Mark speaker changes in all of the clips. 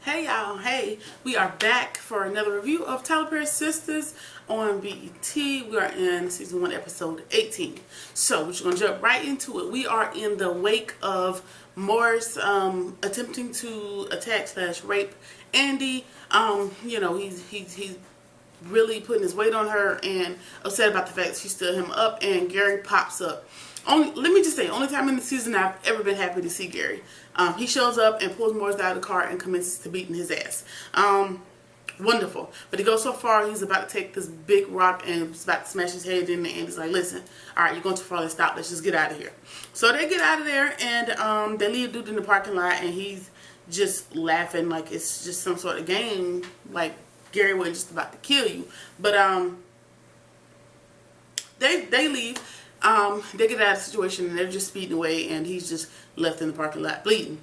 Speaker 1: Hey y'all, hey, we are back for another review of Tyler Perry's Sistas on BET. We are in season 1, episode 18. So we're just gonna jump right into it. We are in the wake of Morris attempting to attack / rape Andy. He's really putting his weight on her and upset about the fact that she stood him up, and Gary pops up. Let me just say, only time in the season I've ever been happy to see Gary. He shows up and pulls Morris out of the car and commences to beating his ass. Wonderful. But he goes so far, he's about to take this big rock and he's about to smash his head in, and he's like, listen, all right, you're going too far, let's stop, let's just get out of here. So they get out of there, and they leave dude in the parking lot, and he's just laughing like it's just some sort of game, like Gary wasn't just about to kill you. But they leave. They get out of the situation and they're just speeding away, and he's just left in the parking lot bleeding.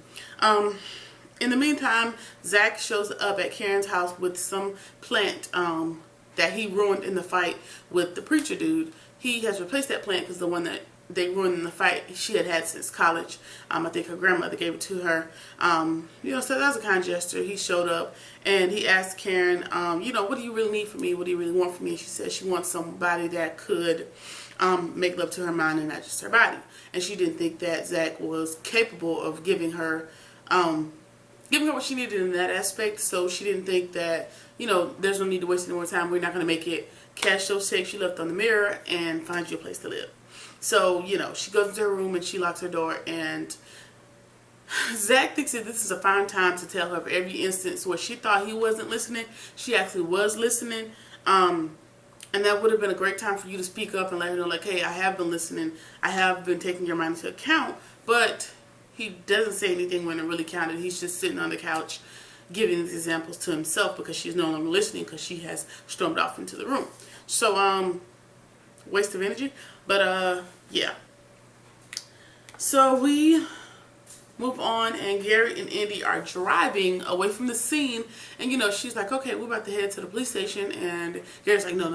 Speaker 1: In the meantime, Zach shows up at Karen's house with some plant that he ruined in the fight with the preacher dude. He has replaced that plant because the one that they ruined in the fight she had since college. I think her grandmother gave it to her. So that was a kind gesture. He showed up and he asked Karen, what do you really need from me? What do you really want from me? And she said she wants somebody that could make love to her mind and not just her body. And she didn't think that Zach was capable of giving her what she needed in that aspect. So she didn't think that, there's no need to waste any more time. We're not going to make it cash those checks you left on the mirror and find you a place to live. So, she goes into her room and she locks her door, and Zach thinks that this is a fine time to tell her of every instance where she thought he wasn't listening, she actually was listening. And that would have been a great time for you to speak up and let her know, like, hey, I have been listening. I have been taking your mind into account. But he doesn't say anything when it really counted. He's just sitting on the couch giving these examples to himself because she's no longer listening because she has stormed off into the room. So, waste of energy. But, yeah. So we move on, and Gary and Andy are driving away from the scene, and she's like, okay, we're about to head to the police station, and Gary's like, no,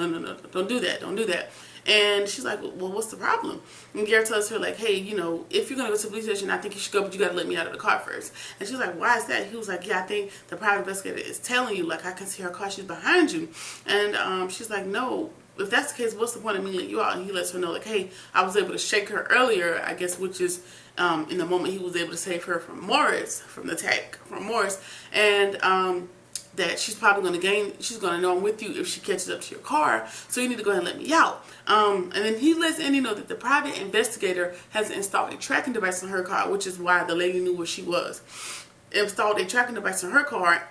Speaker 1: don't do that. And she's like, well, what's the problem? And Gary tells her, like, hey, if you're gonna go to the police station, I think you should go, but you gotta let me out of the car first. And she's like, why is that? He was like, yeah, I think the private investigator is telling you, like, I can see her car, she's behind you. And she's like, no, if that's the case, what's the point of me letting you out? And he lets her know, like, hey, I was able to shake her earlier, I guess, which is in the moment he was able to save her from Morris, from the attack from Morris, and that she's probably she's going to know I'm with you if she catches up to your car, so you need to go ahead and let me out. And then he lets Andy know that the private investigator has installed a tracking device on her car, which is why the lady knew where she was. Installed a tracking device on her car,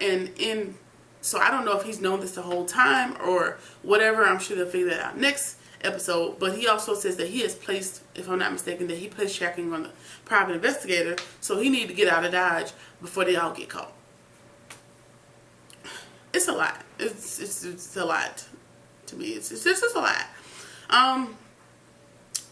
Speaker 1: so I don't know if he's known this the whole time or whatever. I'm sure they'll figure that out next episode. But he also says that he has placed, if I'm not mistaken, that he placed tracking on the private investigator, so he needs to get out of Dodge before they all get caught. It's a lot. It's a lot to me. It's just a lot.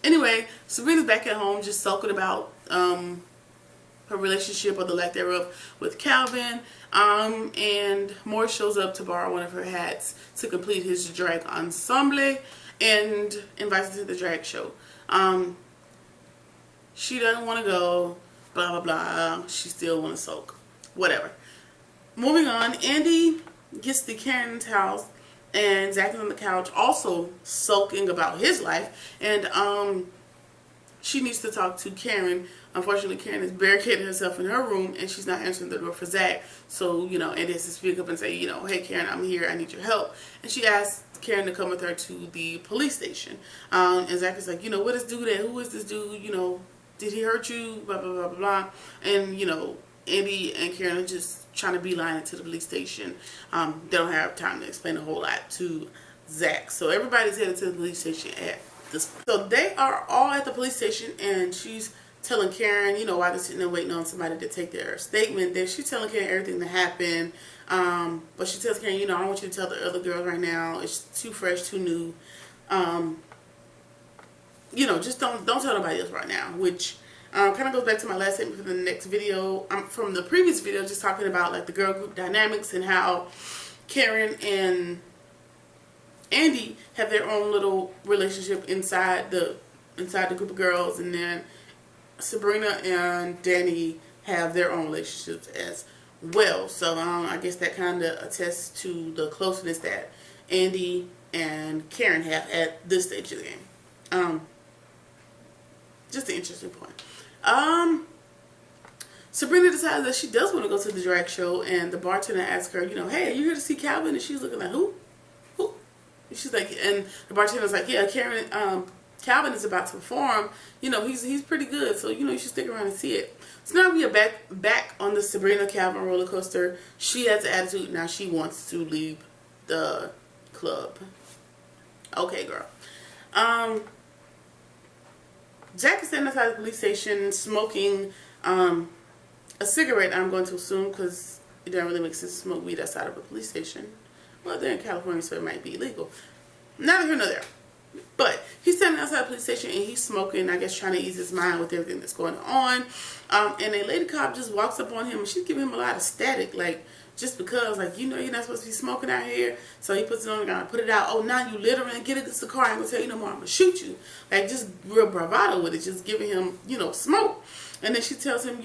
Speaker 1: Anyway, Sabrina's back at home just sulking about her relationship, or the lack thereof, with Calvin. And Morris shows up to borrow one of her hats to complete his drag ensemble and invites her to the drag show. She doesn't want to go, blah, blah, blah. She still want to sulk. Whatever. Moving on, Andy gets to Karen's house, and Zach is on the couch also sulking about his life, and she needs to talk to Karen. Unfortunately, Karen has barricaded herself in her room, and she's not answering the door for Zach. So, Andy has to speak up and say, hey, Karen, I'm here, I need your help. And she asks Karen to come with her to the police station. And Zach is like, what is dude at? Who is this dude? Did he hurt you? Blah, blah, blah, blah, blah. And, Andy and Karen are just trying to beeline it to the police station. They don't have time to explain a whole lot to Zach. So everybody's headed to the police station at this. So they are all at the police station, and she's telling Karen, while they're sitting there waiting on somebody to take their statement, then she's telling Karen everything that happened. But she tells Karen, I don't want you to tell the other girls right now. It's too fresh, too new. Just don't tell nobody else right now, which kind of goes back to my last statement from the next video, from the previous video, just talking about like the girl group dynamics and how Karen and Andy have their own little relationship inside the group of girls, and then Sabrina and Danny have their own relationships as well. So I guess that kind of attests to the closeness that Andy and Karen have at this stage of the game. Just an interesting point. Sabrina decides that she does want to go to the drag show, and the bartender asks her, hey, are you here to see Calvin? And she's looking like, who? Who? And she's like, and the bartender's like, yeah, Karen, Calvin is about to perform. He's pretty good, so you should stick around and see it. So now we are back on the Sabrina Calvin roller coaster. She has an attitude now. She wants to leave the club. Okay, girl. Jack is standing outside the police station smoking a cigarette, I'm going to assume, because it doesn't really make sense to smoke weed outside of a police station. Well, they're in California, so it might be illegal. Neither here nor there. But he's standing outside the police station and he's smoking, I guess trying to ease his mind with everything that's going on. And a lady cop just walks up on him and she's giving him a lot of static, like, just because, like, you're not supposed to be smoking out here. So he puts it on the ground, put it out. Oh, now you littering, get against the car. I ain't gonna tell you no more. I'm gonna shoot you. Like, just real bravado with it, just giving him, smoke. And then she tells him,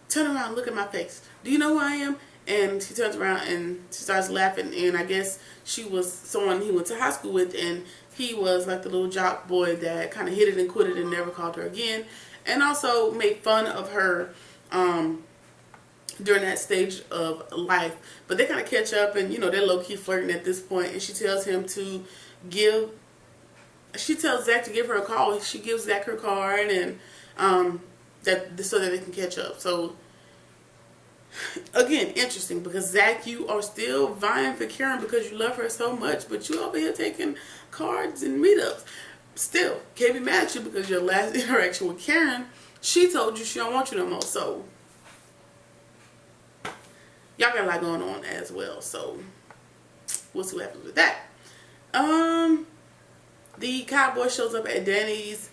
Speaker 1: turn around, look at my face. Do you know who I am? And she turns around and she starts laughing. And I guess she was someone he went to high school with, and he was like the little jock boy that kind of hit it and quit it and never called her again. And also made fun of her during that stage of life. But they kind of catch up, and they're low-key flirting at this point. And she tells Zach to give her a call. She gives Zach her card, and so that they can catch up. So again, interesting, because Zach, you are still vying for Karen because you love her so much, but you over here taking cards and meetups. Still, can't be mad at you because your last interaction with Karen, she told you she don't want you no more. So y'all got a lot going on as well. So we'll see what happens with that. The cowboy shows up at Danny's.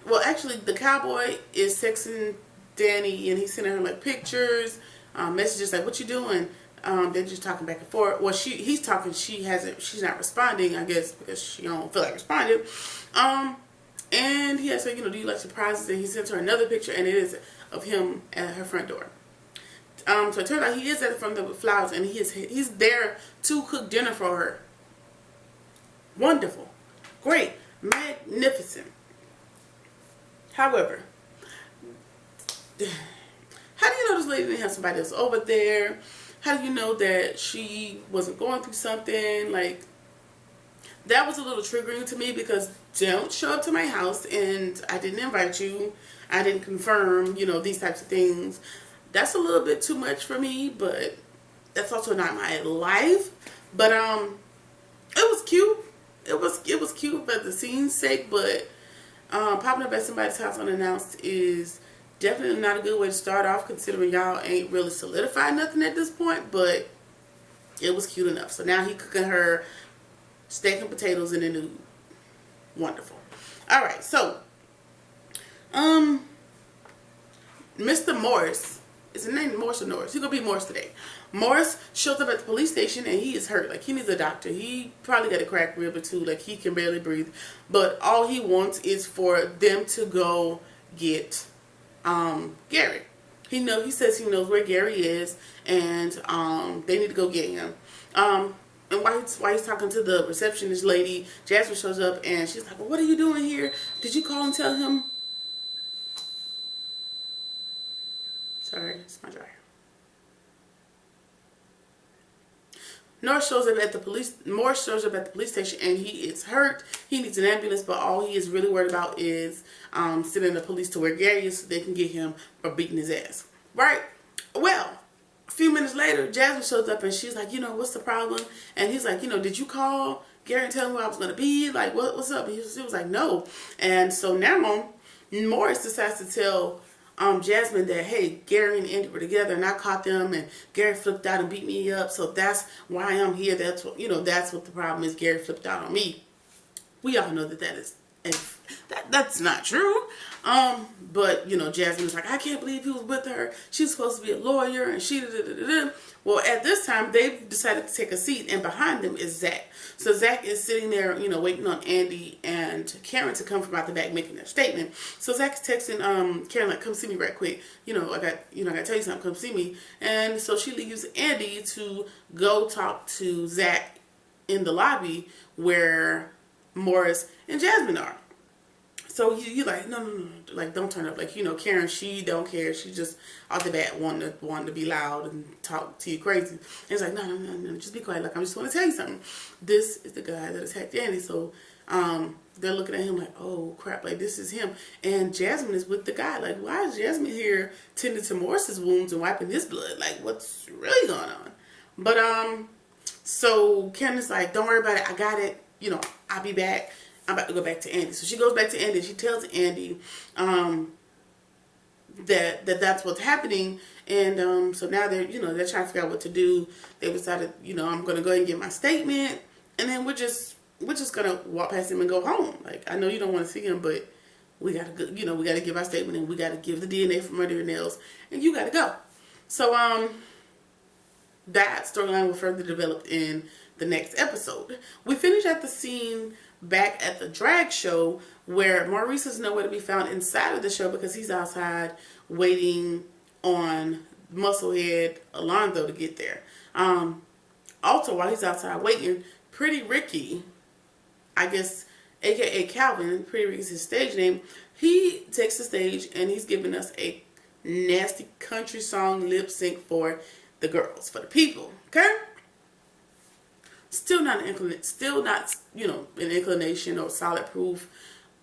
Speaker 1: Well, actually, the cowboy is texting Danny, and he's sending her like pictures, messages like, "What you doing?" They're just talking back and forth. Well, he's talking. She's not responding, I guess, because she don't feel like responding. And he asked her, do you like surprises? And he sends her another picture, and it is of him at her front door. So it turns out he is at the front door with flowers, and he's there to cook dinner for her. Wonderful, great, magnificent. However, how do you know this lady didn't have somebody else over there? How do you know that she wasn't going through something? Like, that was a little triggering to me, because don't show up to my house and I didn't invite you. I didn't confirm, these types of things. That's a little bit too much for me, but that's also not my life. But it was cute. It was cute for the scene's sake, but popping up at somebody's house unannounced is definitely not a good way to start off, considering y'all ain't really solidified nothing at this point. But it was cute enough. So now he cooking her steak and potatoes in a nude. Wonderful. All right, so Mr. Morris, is his name Morris or Norris? He's gonna be Morris today. Morris shows up at the police station and he is hurt. Like, he needs a doctor. He probably got a cracked rib or two. Like, he can barely breathe. But all he wants is for them to go get Gary. He says he knows where Gary is, and they need to go get him. And while he's talking to the receptionist lady, Jasmine shows up and she's like, well, what are you doing here? Did you call and tell him? Sorry, it's my dryer. Morris shows up at the police station, and he is hurt. He needs an ambulance, but all he is really worried about is sending the police to where Gary is so they can get him for beating his ass. Right? Well, a few minutes later, Jasmine shows up and she's like, what's the problem? And he's like, did you call Gary and tell him where I was going to be? Like, what's up? And he was like, no. And so now Morris decides to tell Jasmine that, hey, Gary and Andy were together and I caught them, and Gary flipped out and beat me up, so that's why I'm here. That's what the problem is. Gary flipped out on me. We all know that is That's not true. But you know, Jasmine was like, I can't believe he was with her. She's supposed to be a lawyer, and she. Da, da, da, da. Well, at this time, they've decided to take a seat, and behind them is Zach. So Zach is sitting there, you know, waiting on Andy and Karen to come from out the back making their statement. So Zach's texting Karen like, "Come see me right quick. I got to tell you something. Come see me." And so she leaves Andy to go talk to Zach in the lobby where Morris and Jasmine are. So you like, no, like, don't turn up. Like, Karen, she don't care. She just off the bat wanting to be loud and talk to you crazy. And it's like, no, just be quiet. Like, I just want to tell you something. This is the guy that attacked Andy. So they're looking at him like, oh crap, like this is him. And Jasmine is with the guy. Like, why is Jasmine here tending to Morris's wounds and wiping his blood? Like, what's really going on? But so Karen is like, don't worry about it. I got it. I'll be back. I'm about to go back to Andy. So she goes back to Andy. She tells Andy that's what's happening. And so now they're trying to figure out what to do. They decided, I'm going to go ahead and get my statement. And then we're just going to walk past him and go home. Like, I know you don't want to see him, but we got to go, we got to give our statement, and we got to give the DNA from under your nails, and you got to go. So that storyline will further develop in the next episode. We finish at the scene back at the drag show where Maurice is nowhere to be found inside of the show because he's outside waiting on Musclehead Alonzo to get there. Also, while he's outside waiting, Pretty Ricky, I guess, aka Calvin, Pretty Ricky's his stage name, he takes the stage and he's giving us a nasty country song lip sync for the girls, for the people, okay? Still not an inclination or solid proof,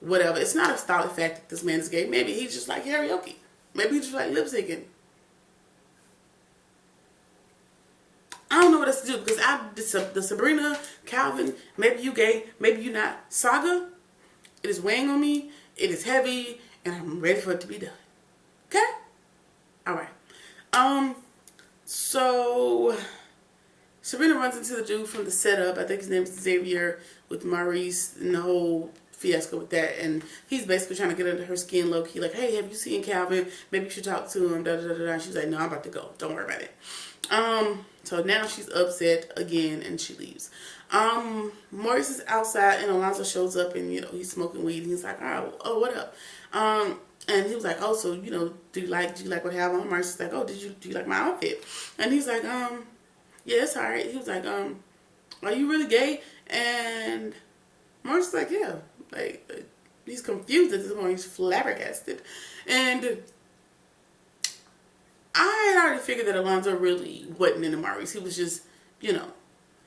Speaker 1: whatever. It's not a solid fact that this man is gay. Maybe he's just like karaoke. Maybe he's just like lip syncing. I don't know what else to do because the Sabrina, Calvin, maybe you gay, maybe you not saga, it is weighing on me. It is heavy, and I'm ready for it to be done. Okay? Alright. So Sabrina runs into the dude from the setup. I think his name is Xavier, with Maurice and the whole fiasco with that. And he's basically trying to get under her skin low-key. Like, hey, have you seen Calvin? Maybe you should talk to him. Da-da-da-da. She's like, no, I'm about to go. Don't worry about it. So now she's upset again and she leaves. Maurice is outside and Alonzo shows up and, he's smoking weed. And he's like, oh, what up? And he was like, oh, so, do you like what I have on? Maurice is like, oh, do you like my outfit? And he's like, yeah, it's alright. He was like, are you really gay? And Maurice is like, yeah. Like, he's confused at this point. He's flabbergasted. And I had already figured that Alonzo really wasn't into Maurice. He was just,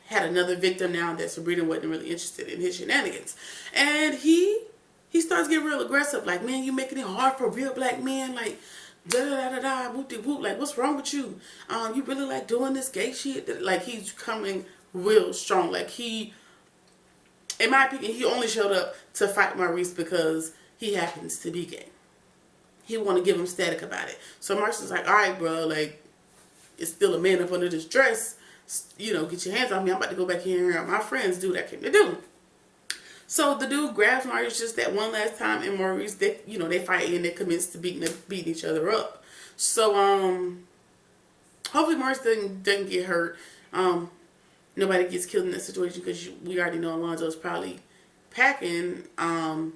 Speaker 1: had another victim now that Sabrina wasn't really interested in his shenanigans. And he starts getting real aggressive. Like, man, you making it hard for real black men. Like, da-da-da-da-da, whoop-de-whoop. Like, what's wrong with you? You really like doing this gay shit? Like, he's coming real strong. Like, in my opinion, he only showed up to fight Maurice because he happens to be gay. He want to give him static about it. So Maurice is like, all right, bro, like, it's still a man up under this dress. Get your hands off me. I'm about to go back here and my friends do what I came to do. So the dude grabs Maurice just that one last time, and Maurice, they fight and they commence to beating each other up. So hopefully Maurice doesn't get hurt. Nobody gets killed in that situation because we already know Alonzo is probably packing. And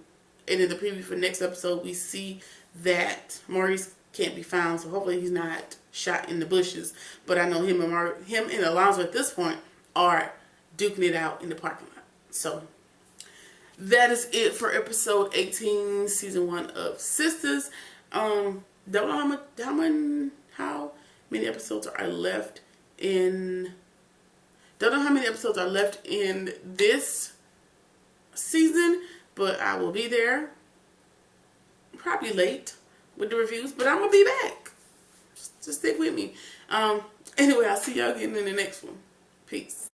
Speaker 1: in the preview for next episode, we see that Maurice can't be found, so hopefully he's not shot in the bushes. But I know him and Alonzo at this point are duking it out in the parking lot. So that is it for episode 18, season 1 of Sistas. Don't know how many episodes are left in. Don't know how many episodes are left in this season, but I will be there. Probably late with the reviews, but I'm gonna be back. Just stick with me. Anyway, I'll see y'all again in the next one. Peace.